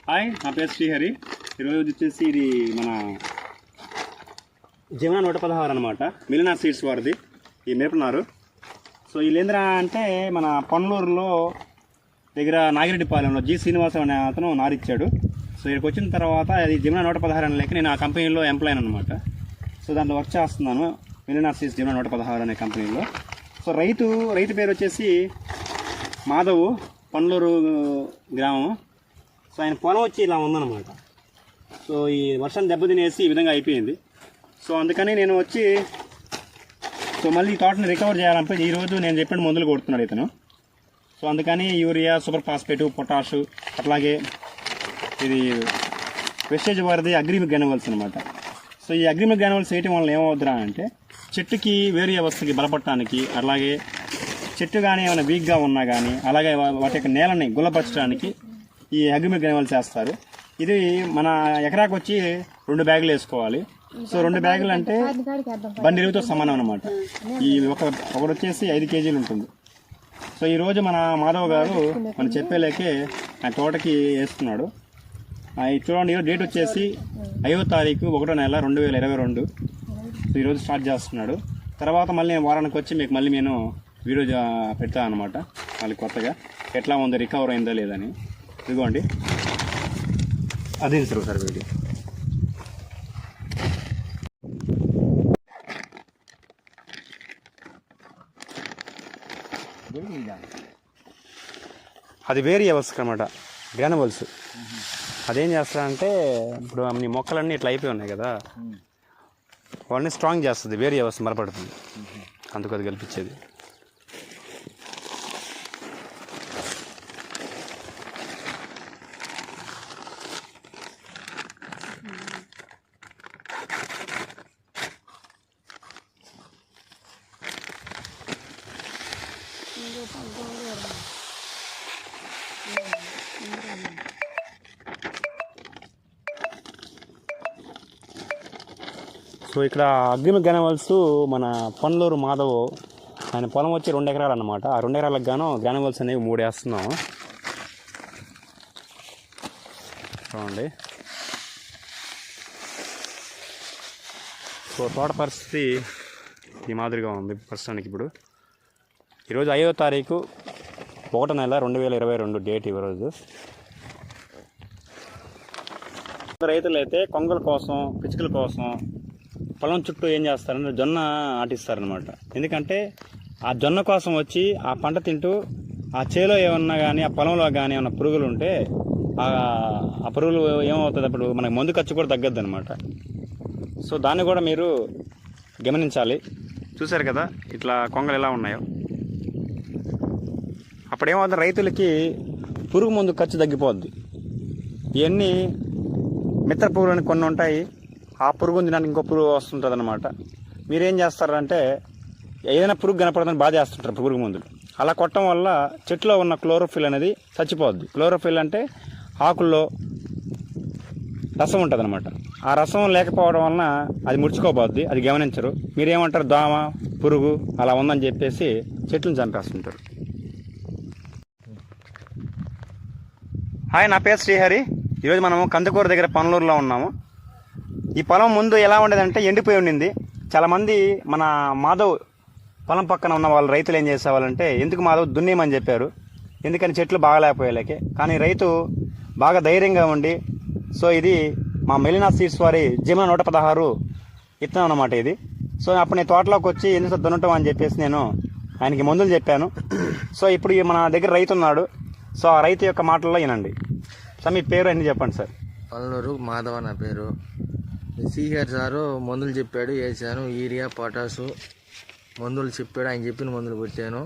Hi, నా పేరు శ్రీహరి. ఈరోజు వచ్చేసి ఇది మన జమునా 116 అనమాట. మిలినార్ సీడ్స్ వారిది ఈ మిరపనారు. సో వీళ్ళేంద్రా అంటే మన పొన్నలూరులో దగ్గర నాగిరెడ్డిపాలెంలో జి శ్రీనివాసం అనే అతను నారిచ్చాడు. సో ఇక్కడికి వచ్చిన తర్వాత అది జమునా 116 అని లేక నేను ఆ కంపెనీలో ఎంప్లాయ్ అనమాట. సో దాంట్లో వర్క్ చేస్తున్నాను మిలినార్ సీడ్స్ జమునా 116 అనే కంపెనీలో. సో రైతు పేరు వచ్చేసి మాధవ్, పొన్నలూరు గ్రామం. సో ఆయన పొలం వచ్చి ఇలా ఉందన్నమాట. సో ఈ వర్షం దెబ్బతినేసి ఈ విధంగా అయిపోయింది. సో అందుకని నేను వచ్చి మళ్ళీ ఈ తోటని రికవర్ చేయాలనిపోయి ఈరోజు నేను చెప్పిన మందులు కొడుతున్నాడు ఇతను. సో అందుకని యూరియా, సూపర్ ఫాస్ఫేట్, పొటాషు, అట్లాగే ఇది వెస్టేజ్ వారిది అగ్రిమిక్ గ్రాన్యువల్స్ అనమాట. సో ఈ అగ్రిమిక్ గ్రాన్యువల్స్ వేయటం వల్ల ఏమవుద్దిరా అంటే చెట్టుకి వేరు వ్యవస్థకి బలపడటానికి, అలాగే చెట్టు కానీ ఏమైనా వీక్గా ఉన్నా కానీ, అలాగే వాటి యొక్క నేలని గుల్లపరచడానికి ఈ అగ్రిమిక్ గ్రాన్యువల్స్ వేస్తారు. ఇది మన ఎకరాకు వచ్చి 2 బ్యాగులు వేసుకోవాలి. సో 2 బ్యాగులు అంటే బండి ఎరువుతో సమానం అనమాట. ఈ ఒకటి వచ్చేసి 5 కేజీలు ఉంటుంది. సో ఈరోజు మన మాధవ్ గారు మనం చెప్పేలేకే ఆ తోటకి వేస్తున్నాడు. చూడండి, డేట్ వచ్చేసి 5వ తారీఖు 1వ నెల 2022. సో ఈరోజు స్టార్ట్ చేస్తున్నాడు. తర్వాత మళ్ళీ నేను వారానికి వచ్చి మీకు మళ్ళీ నేను వీడియో పెడతాను అనమాట. మళ్ళీ కొత్తగా ఎట్లా ఉంది, రికవర్ అయిందా లేదని. ఇదిగోండి, అదే సార్ వీడియో. అది వేరే వ్యవస్థ అనమాట, గ్రాన్యువల్స్. అదేం చేస్తారంటే ఇప్పుడు మీ మొక్కలన్నీ ఇట్లా అయిపోయి ఉన్నాయి కదా, వాళ్ళని స్ట్రాంగ్ చేస్తుంది, వేరే వ్యవస్థ మరపడుతుంది, అందుకు అది కల్పించేది. సో ఇక్కడ అగ్రిమిక్ గ్రాన్యువల్స్ మన పొన్నలూరు మాధవ్ ఆయన పొలం వచ్చి 2 ఎకరాలు అన్నమాట. ఆ 2 ఎకరాలకు గాను గ్రాన్యువల్స్ అనేవి 3 వేస్తున్నాము. చూడండి, సో తోట పరిస్థితి ఈ మాదిరిగా ఉంది ప్రస్తుతానికి. ఇప్పుడు ఈరోజు 5వ తారీఖు 1వ నెల 2022 డేట్ ఈరోజు. రైతులు అయితే కొంగల కోసం, పిచ్చుకల కోసం పొలం చుట్టూ ఏం చేస్తారంటే జొన్న ఆటిస్తారనమాట. ఎందుకంటే ఆ జొన్న కోసం వచ్చి ఆ పంట తింటూ ఆ చేలో ఏమన్నా కానీ, ఆ పొలంలో కానీ ఏమన్నా పురుగులు ఉంటే ఆ పురుగులు ఏమవుతుంది, అప్పుడు మనకు మందు ఖర్చు కూడా తగ్గద్దు అనమాట. సో దాన్ని కూడా మీరు గమనించాలి. చూసారు కదా ఇట్లా కొంగలు ఎలా ఉన్నాయో. అప్పుడు ఏమవుతుంది, రైతులకి పురుగు మందు ఖర్చు తగ్గిపోద్ది. ఇవన్నీ మిత్ర పురుగులు అని కొన్ని ఉంటాయి, ఆ పురుగు తినడానికి ఇంకో పురుగు వస్తుంటుంది అనమాట. మీరేం చేస్తారంటే ఏదైనా పురుగు కనపడుతుందని బాగా చేస్తుంటారు పురుగు మందులు. అలా కొట్టడం వల్ల చెట్లో ఉన్న క్లోరోఫిల్ అనేది చచ్చిపోద్ది. క్లోరోఫిల్ అంటే ఆకుల్లో రసం ఉంటుంది అనమాట. ఆ రసం లేకపోవడం వలన అది ముడుచుకోబోద్ది, అది గమనించరు. మీరేమంటారు, దోమ, పురుగు అలా ఉందని చెప్పేసి చెట్లను చంపేస్తుంటారు. హాయ్, నా పేరు శ్రీహరి. ఈరోజు మనము కందుకూరు దగ్గర పొన్నలూరులో ఉన్నాము. ఈ పొలం ముందు ఎలా ఉండేదంటే ఎండిపోయి ఉండింది. చాలామంది మన మాధవ్ పొలం పక్కన ఉన్న వాళ్ళు రైతులు ఏం చేసేవాళ్ళంటే, ఎందుకు మాధవ్ దున్నేమని చెప్పారు. ఎందుకని చెట్లు బాగలేకపోయేలాకే. కానీ రైతు బాగా ధైర్యంగా ఉండి, సో ఇది మా మిలినార్ సీడ్స్ వారి జమునా 116 ఇత్తనం అన్నమాట ఇది. సో అప్పుడు నేను తోటలోకి వచ్చి ఎందుకు దున్నటం అని చెప్పేసి నేను ఆయనకి మందులు చెప్పాను. సో ఇప్పుడు మన దగ్గర రైతు ఉన్నాడు. సో ఆ రైతు యొక్క మాటల్లో వినండి. సార్ మీ పేరు అన్నీ చెప్పండి సార్. పొన్నలూరు మాధవ నా పేరు. శ్రీహరి సారు మందులు చెప్పాడు, వేసాను. యూరియా, పొటాసు మందులు చెప్పాడు. ఆయన చెప్పిన మందులు కొట్టాను,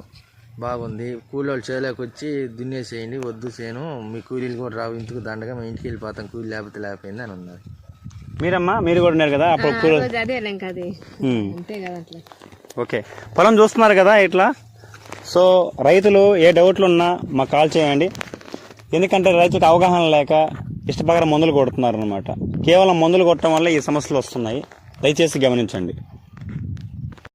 బాగుంది. కూలీలు చేలోకి వచ్చి దున్నేసేయండి, వద్దు చేను, మీ కూలీలు కూడా రావు, ఇంటికి దండగా మేము ఇంటికి వెళ్ళిపోతాం, కూలీ లేకపోయింది అని ఉన్నారు. మీరు కూడా ఉన్నారు కదా అప్పుడు. ఓకే, పొలం చూస్తున్నారు కదా ఇట్లా. సో రైతులు ఏ డౌట్లు ఉన్నా మాకు కాల్ చేయండి. ఎందుకంటే రైతులకు అవగాహన లేక ఇష్టప్రకారం మందులు కొడుతున్నారు అనమాట. కేవలం మందులు కొట్టడం వల్ల ఈ సమస్యలు వస్తున్నాయి. దయచేసి గమనించండి.